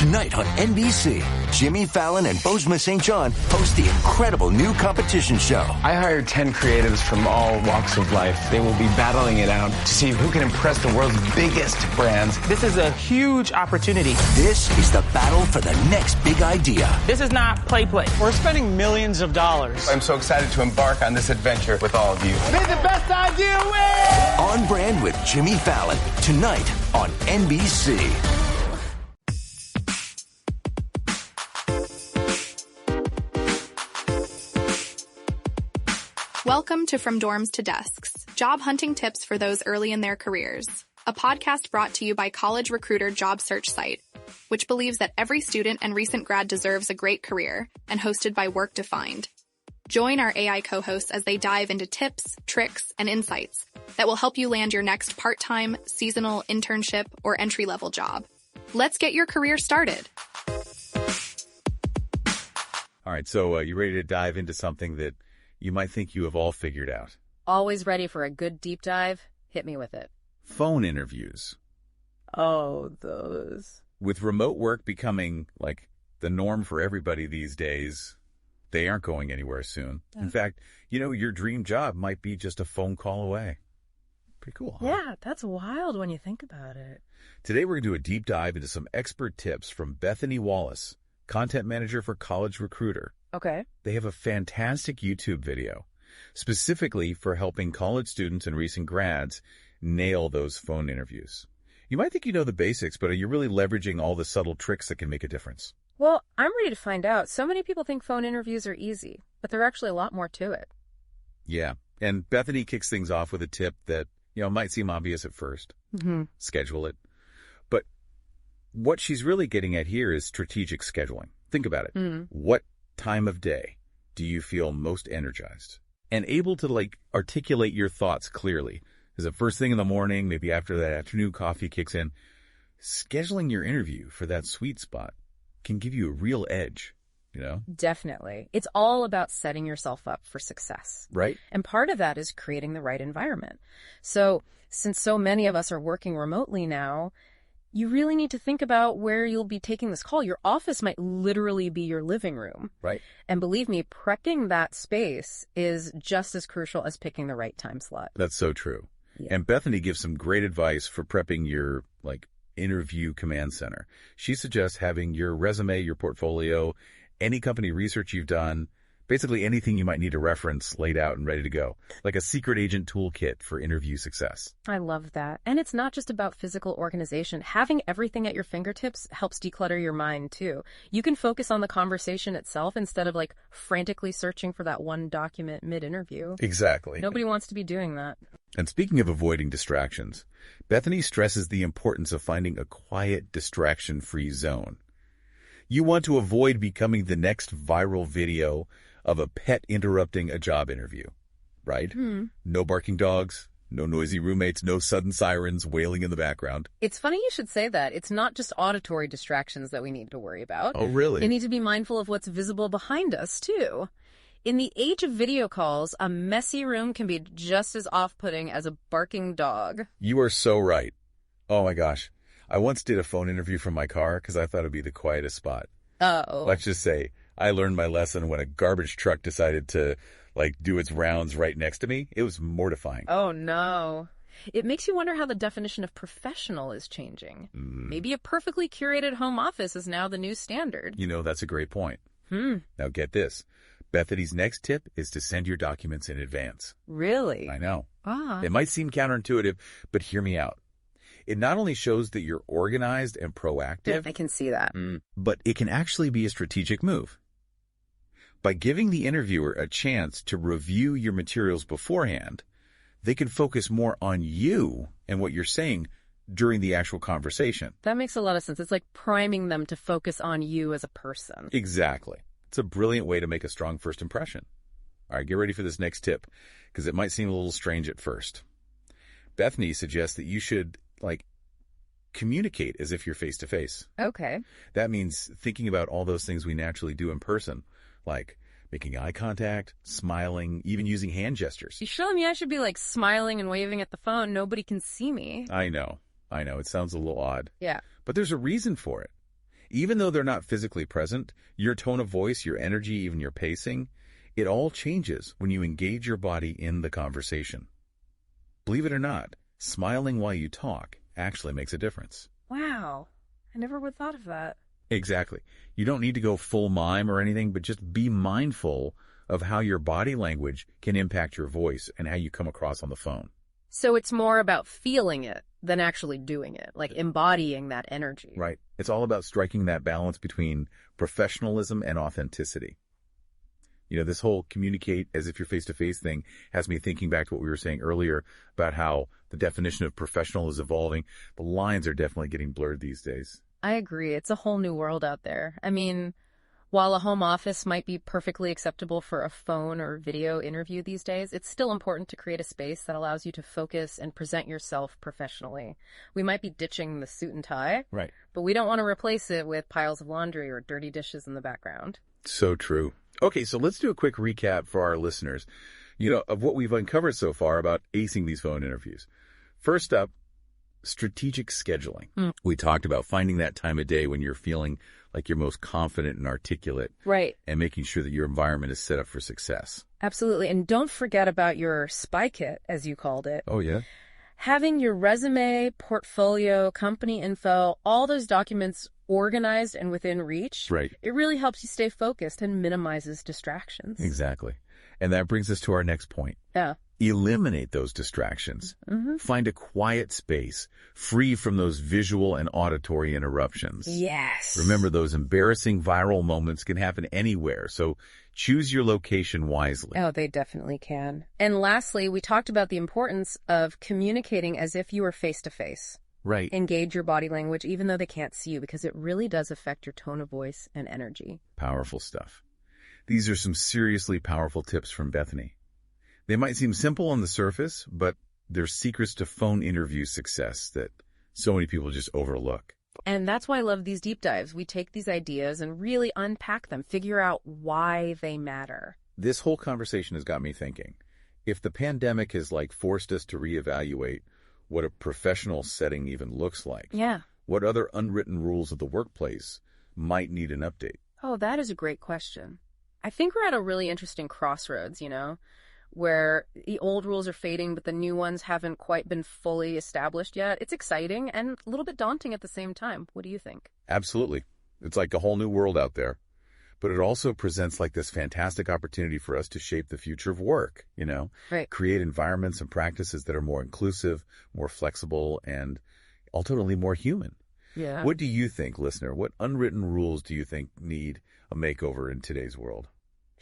Tonight on NBC, Jimmy Fallon and Bozeman St. John host the incredible new competition show. I hired 10 creatives from all walks of life. They will be battling it out to see who can impress the world's biggest brands. This is a huge opportunity. This is the battle for the next big idea. This is not play. We're spending millions of dollars. I'm so excited to embark on this adventure with all of you. May the best idea win! On Brand with Jimmy Fallon, tonight on NBC. Welcome to From Dorms to Desks, job hunting tips for those early in their careers. A podcast brought to you by College Recruiter job search site, which believes that every student and recent grad deserves a great career, and hosted by Work Defined. Join our AI co-hosts as they dive into tips, tricks, and insights that will help you land your next part-time, seasonal, internship, or entry-level job. Let's get your career started. All right, so you ready to dive into something that you might think you have all figured out? Always ready for a good deep dive. Hit me with it. Phone interviews. Oh, those. With remote work becoming like the norm for everybody these days, they aren't going anywhere soon. In fact, your dream job might be just a phone call away. Pretty cool, huh? Yeah, that's wild when you think about it. Today we're going to do a deep dive into some expert tips from Bethany Wallace, content manager for College Recruiter. Okay. They have a fantastic YouTube video specifically for helping college students and recent grads nail those phone interviews. You might think you know the basics, but are you really leveraging all the subtle tricks that can make a difference? Well, I'm ready to find out. So many people think phone interviews are easy, but there are actually a lot more to it. Yeah, and Bethany kicks things off with a tip that, might seem obvious at first. Mm-hmm. Schedule it. But what she's really getting at here is strategic scheduling. Think about it. Mm-hmm. What time of day do you feel most energized and able to articulate your thoughts clearly? Is it first thing in the morning, maybe after that afternoon coffee kicks in? Scheduling your interview for that sweet spot can give you a real edge, Definitely. It's all about setting yourself up for success. Right. And part of that is creating the right environment. So since so many of us are working remotely now, you really need to think about where you'll be taking this call. Your office might literally be your living room. Right. And believe me, prepping that space is just as crucial as picking the right time slot. That's so true. Yeah. And Bethany gives some great advice for prepping your interview command center. She suggests having your resume, your portfolio, any company research you've done, basically anything you might need to reference laid out and ready to go, like a secret agent toolkit for interview success. I love that. And it's not just about physical organization. Having everything at your fingertips helps declutter your mind, too. You can focus on the conversation itself instead of frantically searching for that one document mid-interview. Exactly. Nobody wants to be doing that. And speaking of avoiding distractions, Bethany stresses the importance of finding a quiet, distraction-free zone. You want to avoid becoming the next viral video of a pet interrupting a job interview, right? No barking dogs, no noisy roommates, no sudden sirens wailing in the background. It's funny you should say that. It's not just auditory distractions that we need to worry about. Oh, really? We need to be mindful of what's visible behind us, too. In the age of video calls, a messy room can be just as off-putting as a barking dog. You are so right. Oh, my gosh. I once did a phone interview from my car because I thought it'd be the quietest spot. Oh. Let's just say I learned my lesson when a garbage truck decided to, do its rounds right next to me. It was mortifying. Oh, no. It makes you wonder how the definition of professional is changing. Maybe a perfectly curated home office is now the new standard. That's a great point. Now get this. Bethany's next tip is to send your documents in advance. Really? I know. Ah. It might seem counterintuitive, but hear me out. It not only shows that you're organized and proactive. I can see that. But it can actually be a strategic move. By giving the interviewer a chance to review your materials beforehand, they can focus more on you and what you're saying during the actual conversation. That makes a lot of sense. It's like priming them to focus on you as a person. Exactly. It's a brilliant way to make a strong first impression. All right, get ready for this next tip, because it might seem a little strange at first. Bethany suggests that you should, communicate as if you're face-to-face. Okay. That means thinking about all those things we naturally do in person, like making eye contact, smiling, even using hand gestures. You telling me I should be smiling and waving at the phone? Nobody can see me. I know. It sounds a little odd. Yeah. But there's a reason for it. Even though they're not physically present, your tone of voice, your energy, even your pacing, it all changes when you engage your body in the conversation. Believe it or not, smiling while you talk actually makes a difference. Wow. I never would have thought of that. Exactly. You don't need to go full mime or anything, but just be mindful of how your body language can impact your voice and how you come across on the phone. So it's more about feeling it than actually doing it, like embodying that energy. Right. It's all about striking that balance between professionalism and authenticity. You know, this whole communicate as if you're face-to-face thing has me thinking back to what we were saying earlier about how the definition of professional is evolving. The lines are definitely getting blurred these days. I agree. It's a whole new world out there. I mean, while a home office might be perfectly acceptable for a phone or video interview these days, it's still important to create a space that allows you to focus and present yourself professionally. We might be ditching the suit and tie, Right. but we don't want to replace it with piles of laundry or dirty dishes in the background. So true. Okay, so let's do a quick recap for our listeners, of what we've uncovered so far about acing these phone interviews. First up, strategic scheduling. We talked about finding that time of day when you're feeling like you're most confident and articulate. Right. And making sure that your environment is set up for success. Absolutely. And don't forget about your spy kit, as you called it. Oh, yeah? Having your resume, portfolio, company info, all those documents organized and within reach, Right. It really helps you stay focused and minimizes distractions. Exactly. And that brings us to our next point. Yeah. Eliminate those distractions. Find a quiet space, free from those visual and auditory interruptions. Yes. Remember, those embarrassing viral moments can happen anywhere, so choose your location wisely. Oh, they definitely can. And lastly, we talked about the importance of communicating as if you were face-to-face. Right. Engage your body language even though they can't see you, because it really does affect your tone of voice and energy. Powerful stuff. These are some seriously powerful tips from Bethany. They might seem simple on the surface, but they're secrets to phone interview success that so many people just overlook. And that's why I love these deep dives. We take these ideas and really unpack them, figure out why they matter. This whole conversation has got me thinking. If the pandemic has forced us to reevaluate what a professional setting even looks like, Yeah. what other unwritten rules of the workplace might need an update? Oh, that is a great question. I think we're at a really interesting crossroads, where the old rules are fading, but the new ones haven't quite been fully established yet. It's exciting and a little bit daunting at the same time. What do you think? Absolutely. It's like a whole new world out there. But it also presents this fantastic opportunity for us to shape the future of work, Right. Create environments and practices that are more inclusive, more flexible, and ultimately more human. Yeah. What do you think, listener? What unwritten rules do you think need a makeover in today's world?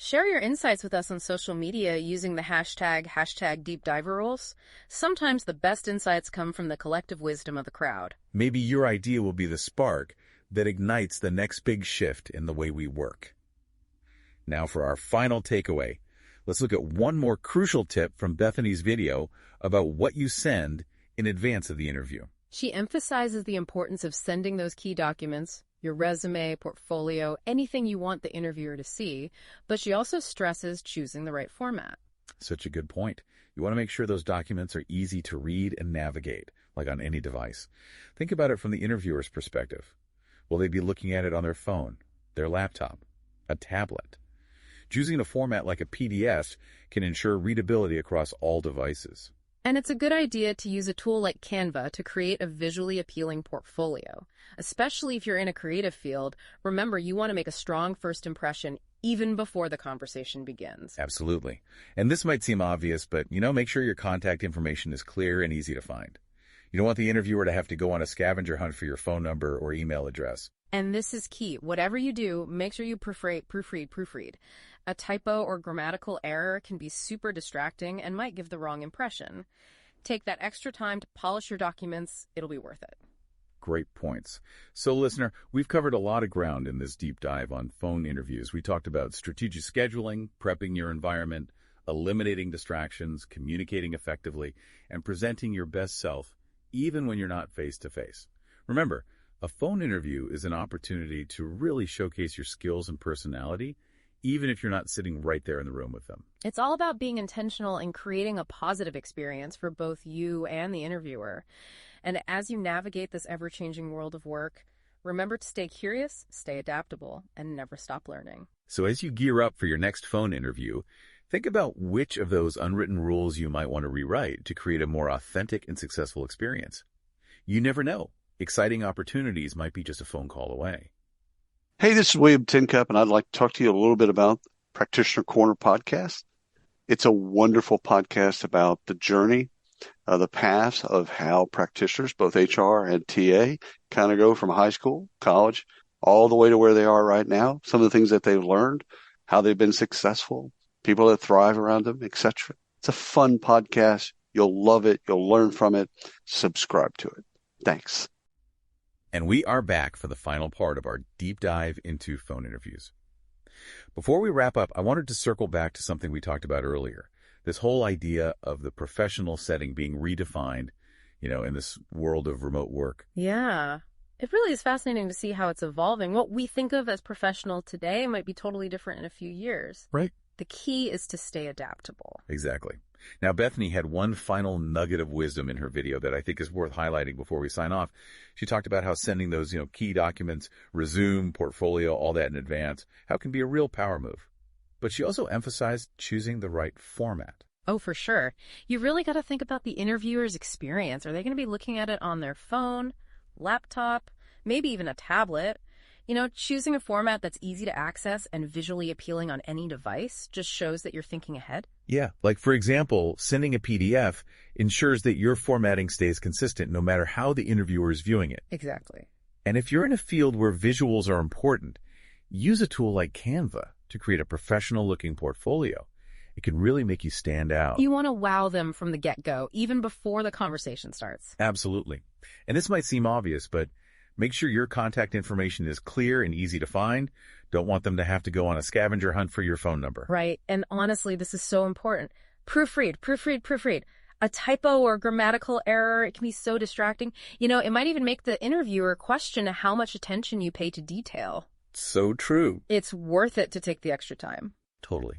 Share your insights with us on social media using the hashtag #DeepDiverRules. Sometimes the best insights come from the collective wisdom of the crowd. Maybe your idea will be the spark that ignites the next big shift in the way we work. Now for our final takeaway, let's look at one more crucial tip from Bethany's video about what you send in advance of the interview. She emphasizes the importance of sending those key documents, your resume, portfolio, anything you want the interviewer to see, but she also stresses choosing the right format. Such a good point. You want to make sure those documents are easy to read and navigate, like on any device. Think about it from the interviewer's perspective. Will they be looking at it on their phone, their laptop, a tablet? Choosing a format like a PDF can ensure readability across all devices. And it's a good idea to use a tool like Canva to create a visually appealing portfolio. Especially if you're in a creative field, remember you want to make a strong first impression even before the conversation begins. Absolutely. And this might seem obvious, but make sure your contact information is clear and easy to find. You don't want the interviewer to have to go on a scavenger hunt for your phone number or email address. And this is key. Whatever you do, make sure you proofread. A typo or grammatical error can be super distracting and might give the wrong impression. Take that extra time to polish your documents. It'll be worth it. Great points. So, listener, we've covered a lot of ground in this deep dive on phone interviews. We talked about strategic scheduling, prepping your environment, eliminating distractions, communicating effectively, and presenting your best self, even when you're not face-to-face. Remember, a phone interview is an opportunity to really showcase your skills and personality, even if you're not sitting right there in the room with them. It's all about being intentional and creating a positive experience for both you and the interviewer. And as you navigate this ever-changing world of work, Remember to stay curious, stay adaptable, and never stop learning. So as you gear up for your next phone interview, think about which of those unwritten rules you might want to rewrite to create a more authentic and successful experience. You never know. Exciting opportunities might be just a phone call away. Hey, this is William Tincup, and I'd like to talk to you a little bit about Practitioner Corner podcast. It's a wonderful podcast about the journey, the paths of how practitioners, both HR and TA, kind of go from high school, college, all the way to where they are right now, some of the things that they've learned, how they've been successful, people that thrive around them, etc. It's a fun podcast. You'll love it. You'll learn from it. Subscribe to it. Thanks. And we are back for the final part of our deep dive into phone interviews. Before we wrap up, I wanted to circle back to something we talked about earlier. This whole idea of the professional setting being redefined, in this world of remote work. Yeah. It really is fascinating to see how it's evolving. What we think of as professional today might be totally different in a few years. Right. The key is to stay adaptable. Exactly. Now, Bethany had one final nugget of wisdom in her video that I think is worth highlighting before we sign off. She talked about how sending those, key documents, resume, portfolio, all that in advance, how it can be a real power move. But she also emphasized choosing the right format. Oh, for sure. You really got to think about the interviewer's experience. Are they going to be looking at it on their phone, laptop, maybe even a tablet? Choosing a format that's easy to access and visually appealing on any device just shows that you're thinking ahead. Yeah, like for example, sending a PDF ensures that your formatting stays consistent no matter how the interviewer is viewing it. Exactly. And if you're in a field where visuals are important, use a tool like Canva to create a professional-looking portfolio. It can really make you stand out. You want to wow them from the get-go, even before the conversation starts. Absolutely. And this might seem obvious, but make sure your contact information is clear and easy to find. Don't want them to have to go on a scavenger hunt for your phone number. Right. And honestly, this is so important. Proofread. A typo or grammatical error, it can be so distracting. It might even make the interviewer question how much attention you pay to detail. So true. It's worth it to take the extra time. Totally.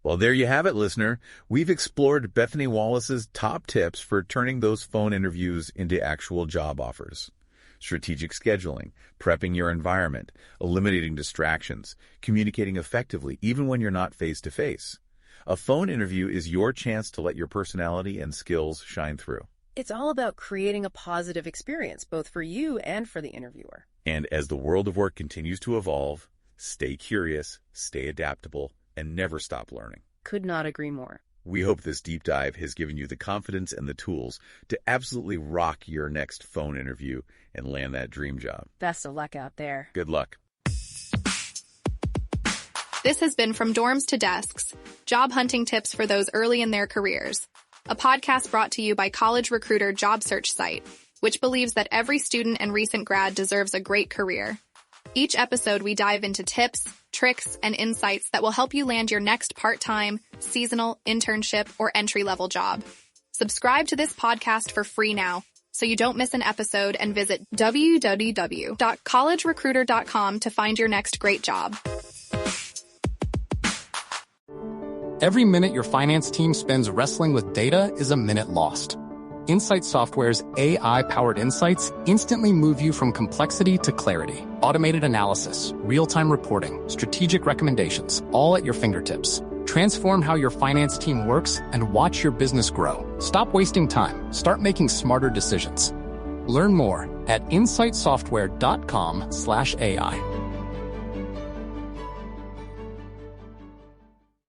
Well, there you have it, listener. We've explored Bethany Wallace's top tips for turning those phone interviews into actual job offers. Strategic scheduling, prepping your environment, eliminating distractions, communicating effectively even when you're not face-to-face. A phone interview is your chance to let your personality and skills shine through. It's all about creating a positive experience, both for you and for the interviewer. And as the world of work continues to evolve, stay curious, stay adaptable, and never stop learning. Could not agree more. We hope this deep dive has given you the confidence and the tools to absolutely rock your next phone interview and land that dream job. Best of luck out there. Good luck. This has been From Dorms to Desks, job hunting tips for those early in their careers. A podcast brought to you by college recruiter job search site, which believes that every student and recent grad deserves a great career. Each episode, we dive into tips, tricks, and insights that will help you land your next part-time, seasonal, internship, or entry-level job. Subscribe to this podcast for free now, so you don't miss an episode, and visit www.collegerecruiter.com to find your next great job. Every minute your finance team spends wrestling with data is a minute lost. Insight Software's AI-powered insights instantly move you from complexity to clarity. Automated analysis, real-time reporting, strategic recommendations, all at your fingertips. Transform how your finance team works and watch your business grow. Stop wasting time. Start making smarter decisions. Learn more at insightsoftware.com/AI.